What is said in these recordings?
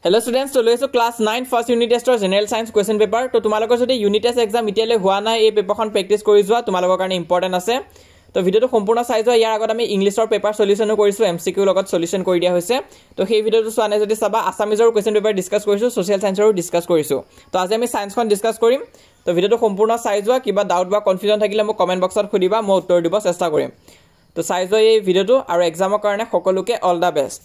Hello students, to লৈছো class 9 first unit test or general science question paper. To তোমালোকৰ যদি unit test exam ইতিয়ালে হোৱা নাই এই পেপাৰখন প্ৰেক্টিস কৰি যোৱা তোমালোকৰ কাৰণে ইম্পৰ্টেন্ট আছে। তো ভিডিওটো সম্পূৰ্ণ চাই যোৱা। ইয়াৰ আগত আমি ইংলিশৰ পেপাৰ সলিউশনো কৰিছো, MCQ লগত সলিউশন কৰি দিয়া হৈছে। তো সেই ভিডিওটো চোৱা নাই যদি চাবা। আসামিজৰ কোৱেশ্চন পেপাৰ ডিসকাস কৰিছো, সোশ্যাল সায়েন্সৰো ডিসকাস কৰিছো। তো আজি আমি সায়েন্সখন ডিসকাস কৰিম। তো ভিডিওটো সম্পূৰ্ণ চাই যোৱা। কিবা ডাউট বা কনফিউজন থাকিলে মোক কমেন্ট বক্সত খুদিবা, মই উত্তৰ দিব চেষ্টা কৰিম। তো চাই যোৱা এই ভিডিওটো আৰু এক্সামৰ কাৰণে সকলোকে অল দা বেষ্ট।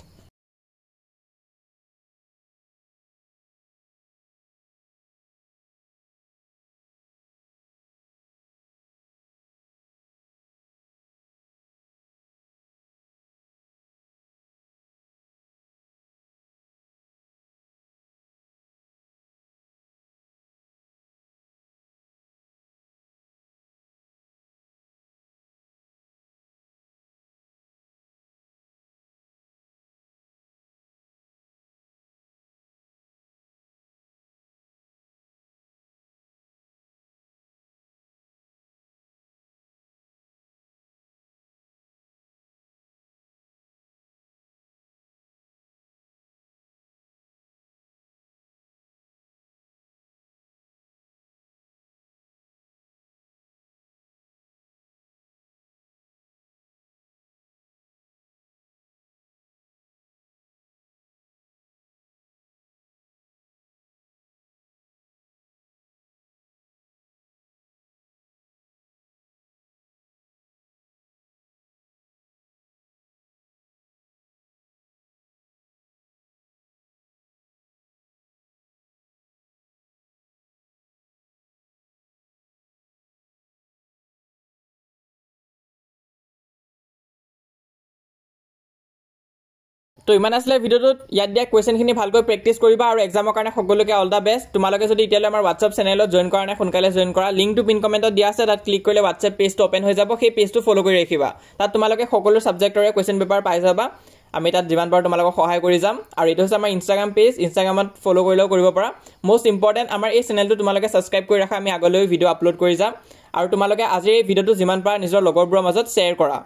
তো ইমান আসলে ভিডিওটো ইয়াত দিয়া কোৱেশ্চনখিনি ভালকৈ প্ৰেক্টিস কৰিবা আৰু এক্সামৰ কাৰণে সকলোকে অল দা বেষ্ট। তোমালোকে যদি ইতিয়ালে আমাৰ WhatsApp চেনেলত জয়েন কৰা নাই সোনকালে জয়েন কৰা। লিংকটো পিন কমেন্টত দিয়া আছে, তাত ক্লিক কৰিলে WhatsApp পেজটো ওপেন হৈ যাব। সেই পেজটো ফলো কৰি ৰাখিবা। তাত তোমালোকে সকলো সাবজেক্টৰে কোৱেশ্চন পেপাৰ পাই যাবা। আমি তাত যিমান পাৰো তোমালোকক সহায় কৰি যাম। আৰু এইটো হৈছে আমাৰ ইনষ্টাগ্ৰাম পেজ, ইনষ্টাগ্ৰামত ফলো কৰিলেও কৰিব পাৰা। মোষ্ট ইম্পৰ্টেন্ট আমাৰ এই চেনেলটো তোমালোকে সাবস্ক্ৰাইব কৰি ৰাখা, আমি আগলৈ ভিডিও আপলোড কৰি যাম। আৰু তোমালোকে আজি এই ভিডিওটো যিমান পাৰা নিজৰ লগৰবোৰৰ মাজত শ্বেয়াৰ কৰা।